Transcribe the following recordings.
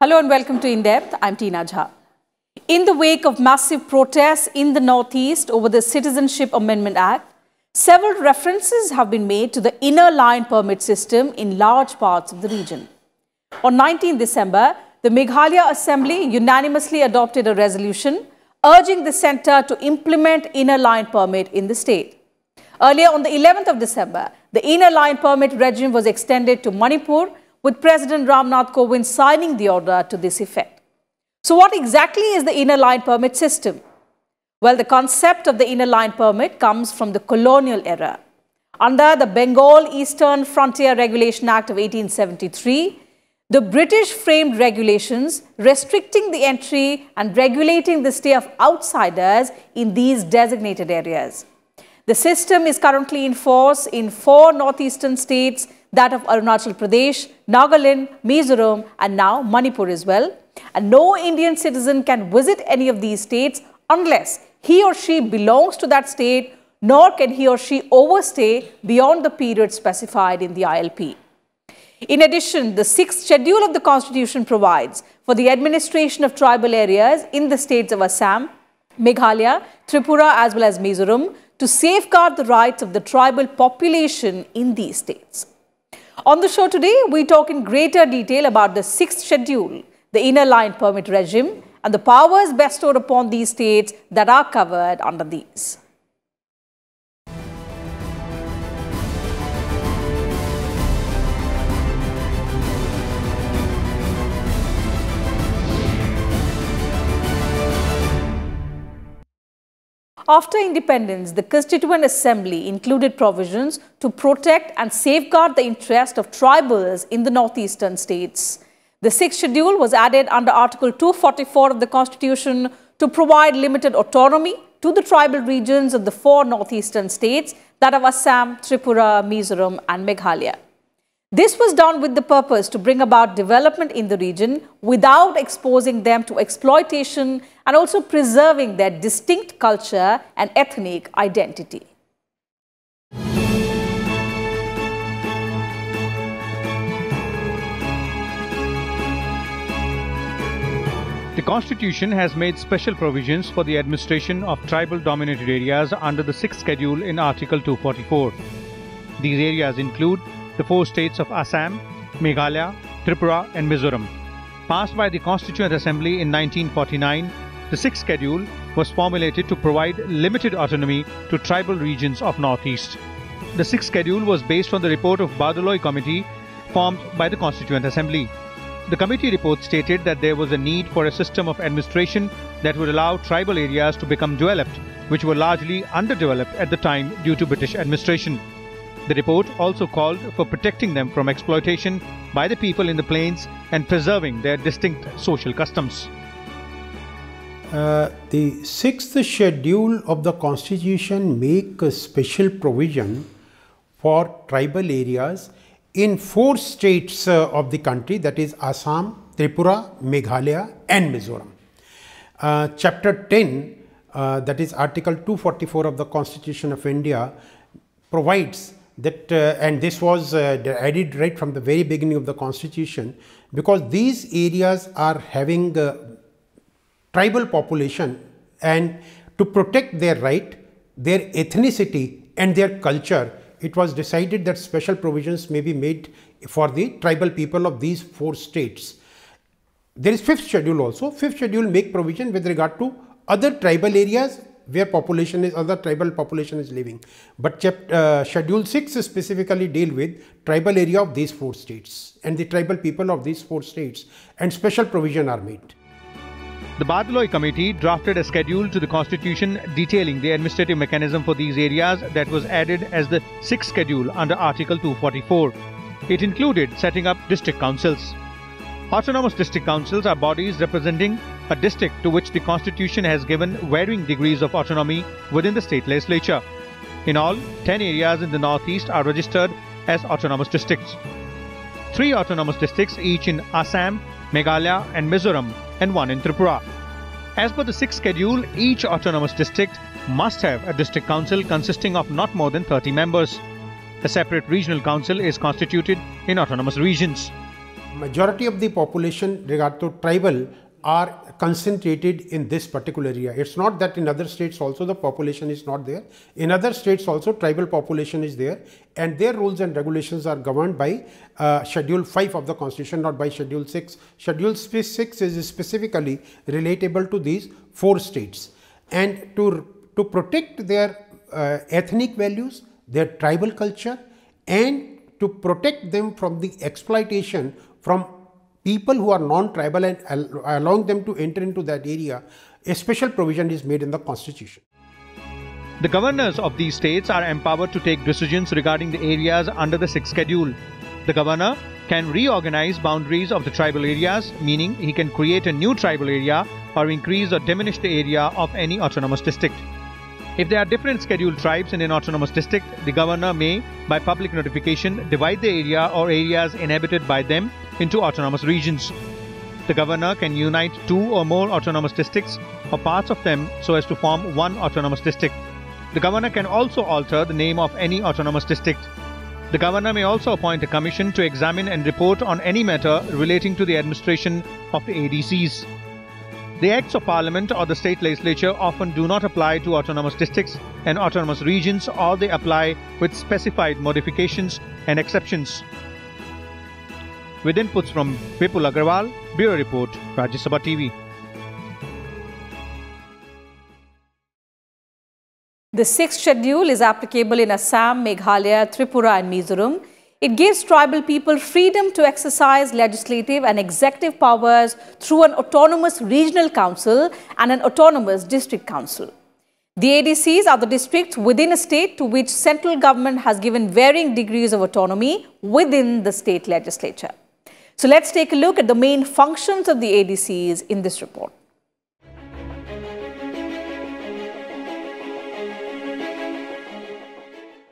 Hello and welcome to In Depth. I'm Tina Jha. In the wake of massive protests in the Northeast over the Citizenship Amendment Act, several references have been made to the Inner Line Permit System in large parts of the region. On 19 December, the Meghalaya Assembly unanimously adopted a resolution urging the centre to implement Inner Line Permit in the state. Earlier on the 11th of December, the Inner Line Permit regime was extended to Manipur, with President Ram Nath Kovind signing the order to this effect. So what exactly is the Inner Line Permit System? Well, the concept of the Inner Line Permit comes from the colonial era. Under the Bengal Eastern Frontier Regulation Act of 1873, the British framed regulations restricting the entry and regulating the stay of outsiders in these designated areas. The system is currently in force in 4 northeastern states, that of Arunachal Pradesh, Nagaland, Mizoram and now Manipur as well. And no Indian citizen can visit any of these states unless he or she belongs to that state, nor can he or she overstay beyond the period specified in the ILP. In addition, the 6th schedule of the Constitution provides for the administration of tribal areas in the states of Assam, Meghalaya, Tripura as well as Mizoram to safeguard the rights of the tribal population in these states. On the show today, we talk in greater detail about the 6th schedule, the Inner Line Permit regime, and the powers bestowed upon these states that are covered under these. After independence, the Constituent Assembly included provisions to protect and safeguard the interest of tribals in the northeastern states. The 6th schedule was added under Article 244 of the Constitution to provide limited autonomy to the tribal regions of the 4 northeastern states, that of Assam, Tripura, Mizoram and Meghalaya. This was done with the purpose to bring about development in the region without exposing them to exploitation and also preserving their distinct culture and ethnic identity. The Constitution has made special provisions for the administration of tribal-dominated areas under the 6th schedule in Article 244. These areas include the 4 states of Assam, Meghalaya, Tripura and Mizoram. Passed by the Constituent Assembly in 1949, the 6th schedule was formulated to provide limited autonomy to tribal regions of Northeast. The 6th schedule was based on the report of Badaloi Committee formed by the Constituent Assembly. The committee report stated that there was a need for a system of administration that would allow tribal areas to become developed, which were largely underdeveloped at the time due to British administration. The report also called for protecting them from exploitation by the people in the plains and preserving their distinct social customs. The 6th schedule of the Constitution makes a special provision for tribal areas in 4 states of the country, that is Assam, Tripura, Meghalaya and Mizoram. Chapter 10, that is Article 244 of the Constitution of India, provides that, and this was added right from the very beginning of the Constitution, because these areas are having tribal population, and to protect their right, their ethnicity and their culture, it was decided that special provisions may be made for the tribal people of these 4 states. There is 5th schedule also. 5th schedule make provision with regard to other tribal areas where other tribal population is living. But Schedule 6 specifically deal with tribal area of these 4 states and the tribal people of these 4 states, and special provision are made. The Badaloi Committee drafted a schedule to the Constitution detailing the administrative mechanism for these areas that was added as the 6th schedule under Article 244. It included setting up district councils. Autonomous district councils are bodies representing a district to which the Constitution has given varying degrees of autonomy within the state legislature. In all, 10 areas in the Northeast are registered as autonomous districts. 3 autonomous districts, each in Assam, Meghalaya and Mizoram, and 1 in Tripura. As per the 6th schedule, each autonomous district must have a district council consisting of not more than 30 members. A separate regional council is constituted in autonomous regions. majority of the population regard to tribal are concentrated in this particular area. It's not that in other states also the population is not there. In other states also tribal population is there, and their rules and regulations are governed by Schedule 5 of the Constitution, not by Schedule 6. Schedule 6 is specifically relatable to these 4 states. And to protect their ethnic values, their tribal culture, and to protect them from the exploitation from people who are non-tribal and allowing them to enter into that area, a special provision is made in the Constitution. The governors of these states are empowered to take decisions regarding the areas under the 6th schedule. The governor can reorganize boundaries of the tribal areas, meaning he can create a new tribal area or increase or diminish the area of any autonomous district. If there are different scheduled tribes in an autonomous district, the governor may, by public notification, divide the area or areas inhabited by them into autonomous regions. The governor can unite 2 or more autonomous districts or parts of them so as to form one autonomous district. The governor can also alter the name of any autonomous district. The governor may also appoint a commission to examine and report on any matter relating to the administration of the ADCs. The Acts of Parliament or the state legislature often do not apply to autonomous districts and autonomous regions, or they apply with specified modifications and exceptions. With inputs from Vipul Agrawal, Bureau Report, Rajya Sabha TV. The 6th schedule is applicable in Assam, Meghalaya, Tripura and Mizoram. It gives tribal people freedom to exercise legislative and executive powers through an autonomous regional council and an autonomous district council. The ADCs are the districts within a state to which central government has given varying degrees of autonomy within the state legislature. So let's take a look at the main functions of the ADCs in this report.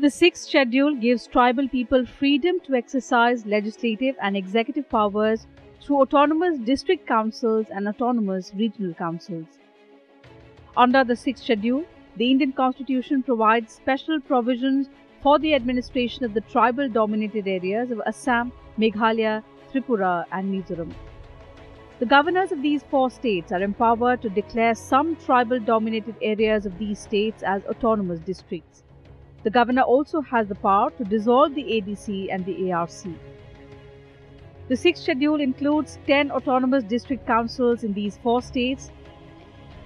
The 6th schedule gives tribal people freedom to exercise legislative and executive powers through autonomous district councils and autonomous regional councils. Under the 6th schedule, the Indian Constitution provides special provisions for the administration of the tribal-dominated areas of Assam, Meghalaya, Tripura and Mizoram. The governors of these 4 states are empowered to declare some tribal-dominated areas of these states as autonomous districts. The governor also has the power to dissolve the ADC and the ARC. The 6th schedule includes 10 autonomous district councils in these 4 states.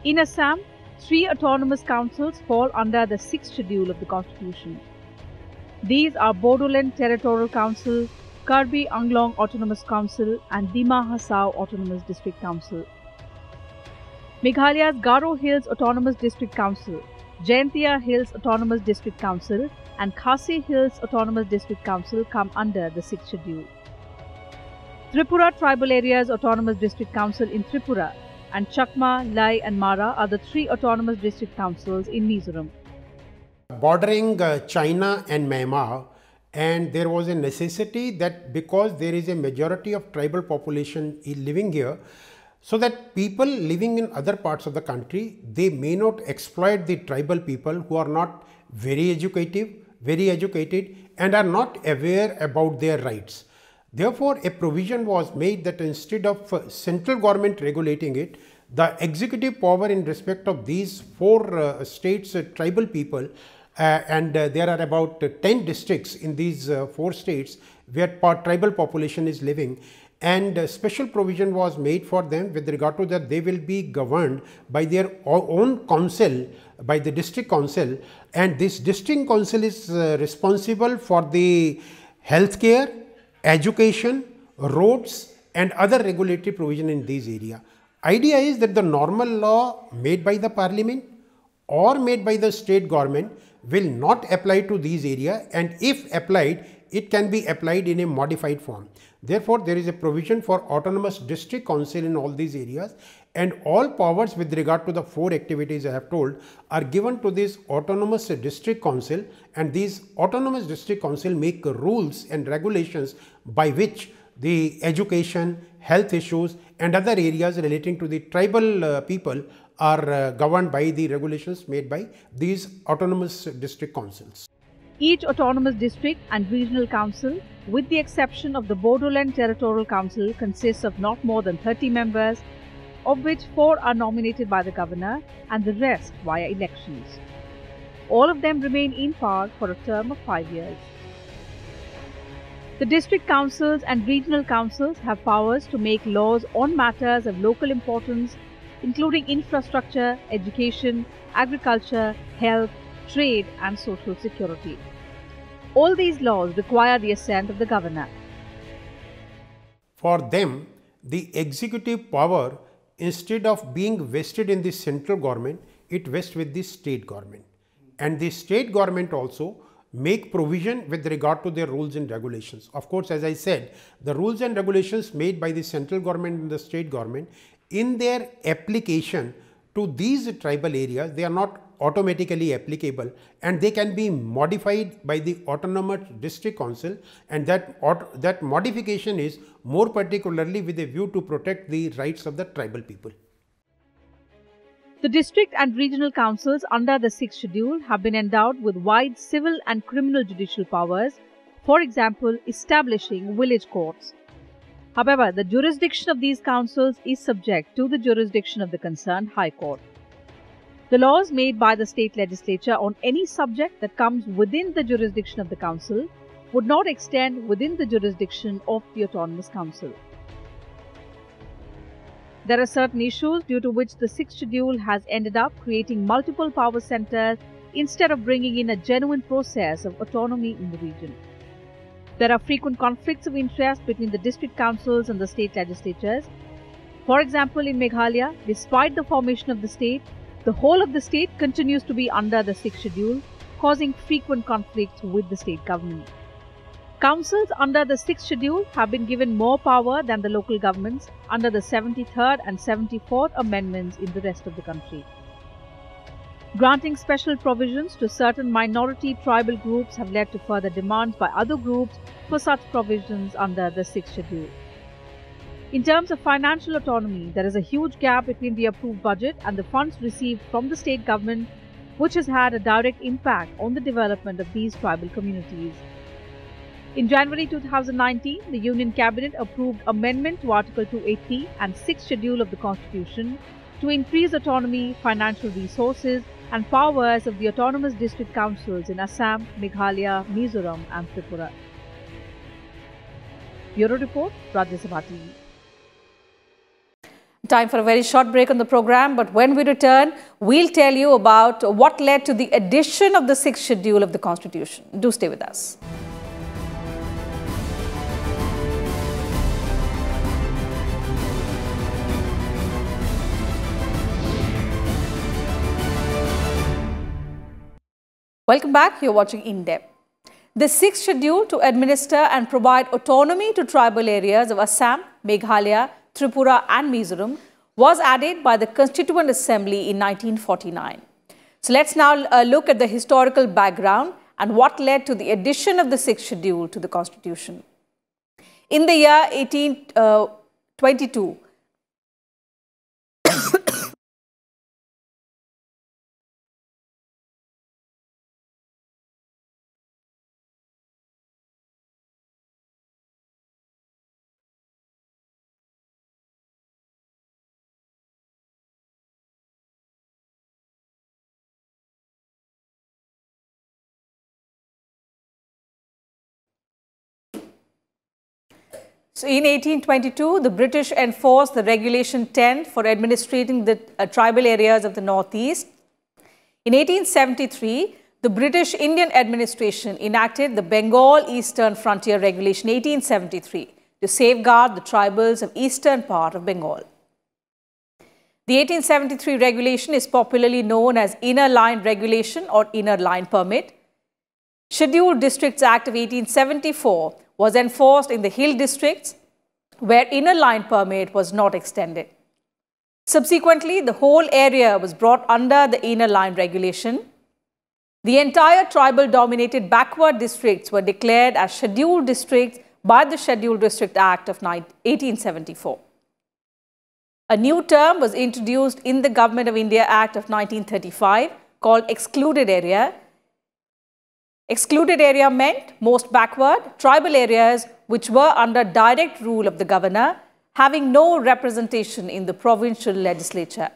In Assam, 3 autonomous councils fall under the 6th schedule of the Constitution. These are Bodoland Territorial Council, Karbi Anglong Autonomous Council and Dima Hasao Autonomous District Council. Meghalaya's Garo Hills Autonomous District Council, Jaintia Hills Autonomous District Council and Khasi Hills Autonomous District Council come under the 6th schedule. Tripura Tribal Areas Autonomous District Council in Tripura and Chakma, Lai and Mara are the 3 autonomous district councils in Mizoram. Bordering China and Myanmar, and there was a necessity that because there is a majority of tribal population living here, so that people living in other parts of the country, they may not exploit the tribal people who are not very educated and are not aware about their rights. Therefore, a provision was made that instead of central government regulating it, the executive power in respect of these 4 states tribal people, and there are about 10 districts in these 4 states where tribal population is living, and a special provision was made for them with regard to that they will be governed by their own council, by the district council, and this district council is responsible for the healthcare, education, roads and other regulatory provision in these areas. Idea is that the normal law made by the parliament or made by the state government will not apply to these areas, and if applied, it can be applied in a modified form. Therefore, there is a provision for autonomous district council in all these areas, and all powers with regard to the 4 activities I have told are given to this autonomous district council, and these autonomous district council make rules and regulations by which the education, health issues and other areas relating to the tribal people are governed by the regulations made by these autonomous district councils. Each autonomous district and regional council, with the exception of the Bodoland Territorial Council, consists of not more than 30 members, of which 4 are nominated by the governor and the rest via elections. All of them remain in power for a term of 5 years. The district councils and regional councils have powers to make laws on matters of local importance, including infrastructure, education, agriculture, health, trade and social security. All these laws require the assent of the governor. For them, the executive power, instead of being vested in the central government, it vests with the state government. And the state government also make provision with regard to their rules and regulations. Of course, as I said, the rules and regulations made by the central government and the state government, in their application to these tribal areas, they are not automatically applicable and they can be modified by the autonomous district council, and that modification is more particularly with a view to protect the rights of the tribal people. The district and regional councils under the 6th schedule have been endowed with wide civil and criminal judicial powers, for example, establishing village courts. However, the jurisdiction of these councils is subject to the jurisdiction of the concerned High Court. The laws made by the state legislature on any subject that comes within the jurisdiction of the council would not extend within the jurisdiction of the autonomous council. There are certain issues due to which the 6th schedule has ended up creating multiple power centers instead of bringing in a genuine process of autonomy in the region. There are frequent conflicts of interest between the district councils and the state legislatures. For example, in Meghalaya, despite the formation of the state, the whole of the state continues to be under the 6th schedule, causing frequent conflicts with the state government. Councils under the 6th schedule have been given more power than the local governments under the 73rd and 74th amendments in the rest of the country. Granting special provisions to certain minority tribal groups have led to further demands by other groups for such provisions under the 6th schedule. In terms of financial autonomy, there is a huge gap between the approved budget and the funds received from the state government, which has had a direct impact on the development of these tribal communities. In January 2019, the Union Cabinet approved amendment to Article 280 and 6th Schedule of the Constitution to increase autonomy, financial resources and powers of the autonomous district councils in Assam, Meghalaya, Mizoram and Tripura. Bureau Report, Rajya Sabha TV. Time for a very short break on the program, but when we return, we'll tell you about what led to the addition of the 6th Schedule of the Constitution. Do stay with us. Welcome back. You're watching In Depth. The 6th Schedule to administer and provide autonomy to tribal areas of Assam, Meghalaya, Tripura and Mizoram was added by the Constituent Assembly in 1949. So let's now look at the historical background and what led to the addition of the 6th Schedule to the Constitution. In the year 1822, So in 1822, the British enforced the Regulation 10 for administrating the tribal areas of the Northeast. In 1873, the British Indian administration enacted the Bengal Eastern Frontier Regulation 1873 to safeguard the tribals of eastern part of Bengal. The 1873 regulation is popularly known as Inner Line Regulation or Inner Line Permit. Scheduled Districts Act of 1874 was enforced in the hill districts where Inner Line Permit was not extended. Subsequently, the whole area was brought under the Inner Line Regulation. The entire tribal-dominated backward districts were declared as scheduled districts by the Scheduled District Act of 1874. A new term was introduced in the Government of India Act of 1935 called Excluded Area. Excluded area meant most backward tribal areas which were under direct rule of the governor, having no representation in the provincial legislature.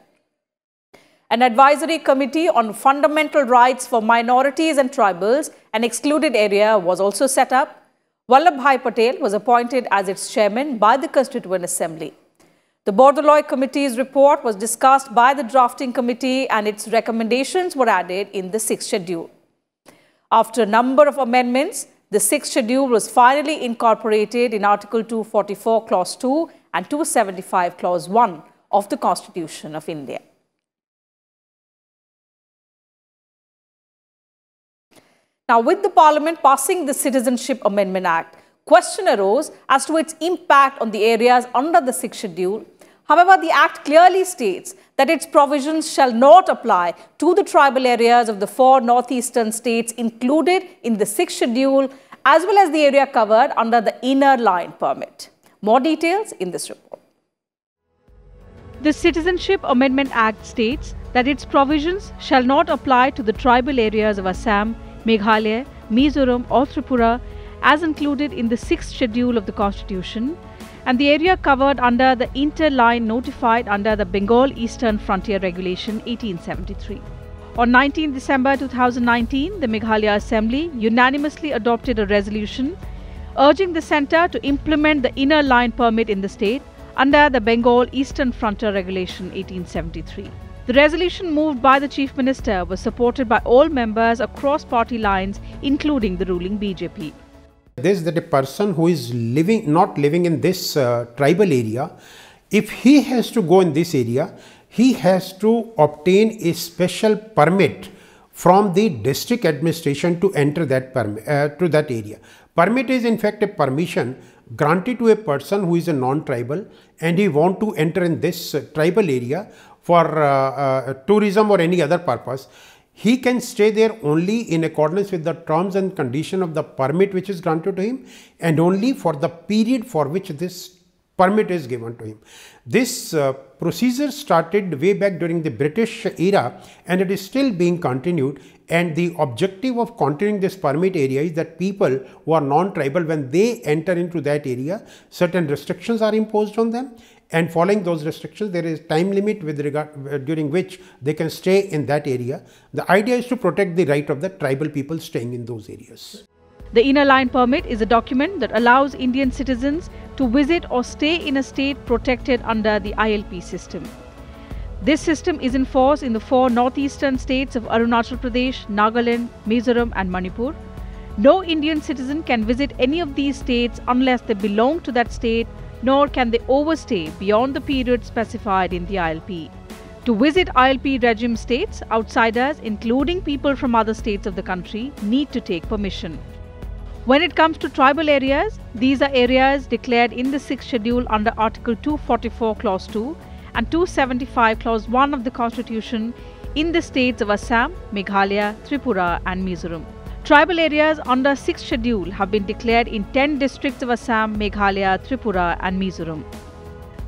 An advisory committee on fundamental rights for minorities and tribals, an excluded area, was also set up. Vallabhbhai Patel was appointed as its chairman by the Constituent Assembly. The Bordoloi Committee's report was discussed by the drafting committee and its recommendations were added in the 6th schedule. After a number of amendments, the 6th schedule was finally incorporated in Article 244 Clause 2 and 275 Clause 1 of the Constitution of India. Now, with the Parliament passing the Citizenship Amendment Act, question arose as to its impact on the areas under the 6th schedule. However, the Act clearly states that its provisions shall not apply to the tribal areas of the 4 northeastern states included in the 6th schedule, as well as the area covered under the Inner Line Permit. More details in this report. The Citizenship Amendment Act states that its provisions shall not apply to the tribal areas of Assam, Meghalaya, Mizoram or Tripura as included in the 6th schedule of the Constitution, and the area covered under the Inter-Line notified under the Bengal Eastern Frontier Regulation 1873. On 19 December 2019, the Meghalaya Assembly unanimously adopted a resolution urging the centre to implement the Inner Line Permit in the state under the Bengal Eastern Frontier Regulation 1873. The resolution moved by the Chief Minister was supported by all members across party lines, including the ruling BJP. This that a person who is not living in this tribal area, if he has to go in this area, he has to obtain a special permit from the district administration to enter that to that area. Permit is in fact a permission granted to a person who is a non-tribal and he want to enter in this tribal area for tourism or any other purpose. He can stay there only in accordance with the terms and conditions of the permit which is granted to him and only for the period for which this permit is given to him. This procedure started way back during the British era and it is still being continued, and the objective of continuing this permit area is that people who are non-tribal, when they enter into that area, certain restrictions are imposed on them, and following those restrictions there is time limit with regard during which they can stay in that area. The idea is to protect the right of the tribal people staying in those areas. The Inner Line Permit is a document that allows Indian citizens to visit or stay in a state protected under the ILP system. This system is in force in the 4 northeastern states of Arunachal Pradesh, Nagaland, Mizoram and Manipur. No Indian citizen can visit any of these states unless they belong to that state, nor can they overstay beyond the period specified in the ILP. To visit ILP regime states, outsiders, including people from other states of the country, need to take permission. When it comes to tribal areas, these are areas declared in the 6th schedule under Article 244 Clause 2 and 275 Clause 1 of the Constitution in the states of Assam, Meghalaya, Tripura and Mizoram. Tribal areas under 6th schedule have been declared in 10 districts of Assam, Meghalaya, Tripura and Mizoram.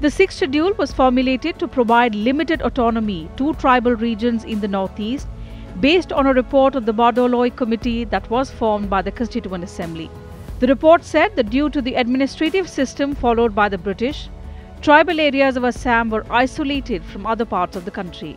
The 6th schedule was formulated to provide limited autonomy to tribal regions in the northeast based on a report of the Bordoloi Committee that was formed by the Constituent Assembly. The report said that due to the administrative system followed by the British, tribal areas of Assam were isolated from other parts of the country.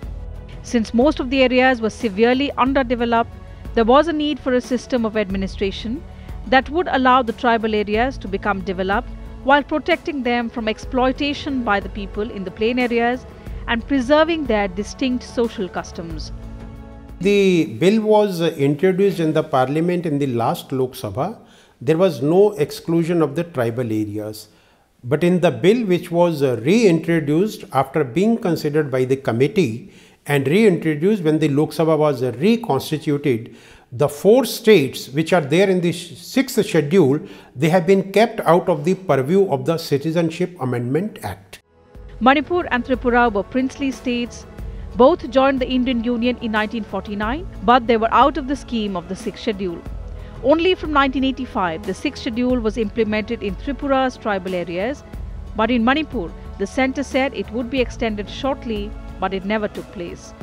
Since most of the areas were severely underdeveloped, there was a need for a system of administration that would allow the tribal areas to become developed while protecting them from exploitation by the people in the plain areas and preserving their distinct social customs. The bill was introduced in the parliament in the last Lok Sabha. There was no exclusion of the tribal areas. But in the bill which was reintroduced after being considered by the committee and reintroduced when the Lok Sabha was reconstituted, the 4 states which are there in the 6th schedule, they have been kept out of the purview of the Citizenship Amendment Act. Manipur and Tripura were princely states. Both joined the Indian Union in 1949, but they were out of the scheme of the 6th schedule. Only from 1985, the 6th schedule was implemented in Tripura's tribal areas, but in Manipur, the centre said it would be extended shortly, but it never took place.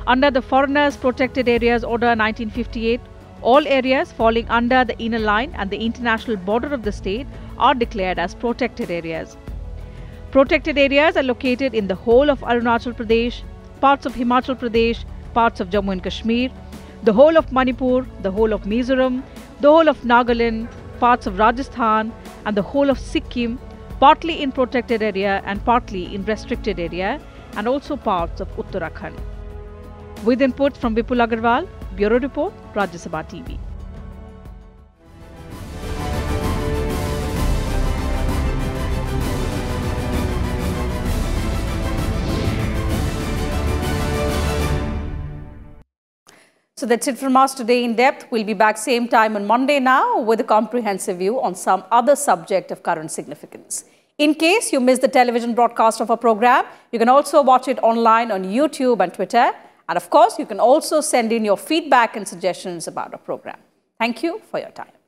Under the Foreigners Protected Areas Order 1958, All areas falling under the inner line and the international border of the state are declared as protected areas. Protected areas are located in the whole of Arunachal Pradesh, parts of Himachal Pradesh, parts of Jammu and Kashmir, the whole of Manipur, the whole of Mizoram, the whole of Nagaland, parts of Rajasthan and the whole of Sikkim, partly in protected area and partly in restricted area, and also parts of Uttarakhand. With input from Vipul Agarwal, Bureau Report, Rajya Sabha TV. So that's it from us today in depth. We'll be back same time on Monday now with a comprehensive view on some other subject of current significance. In case you missed the television broadcast of our program, you can also watch it online on YouTube and Twitter. And of course, you can also send in your feedback and suggestions about our program. Thank you for your time.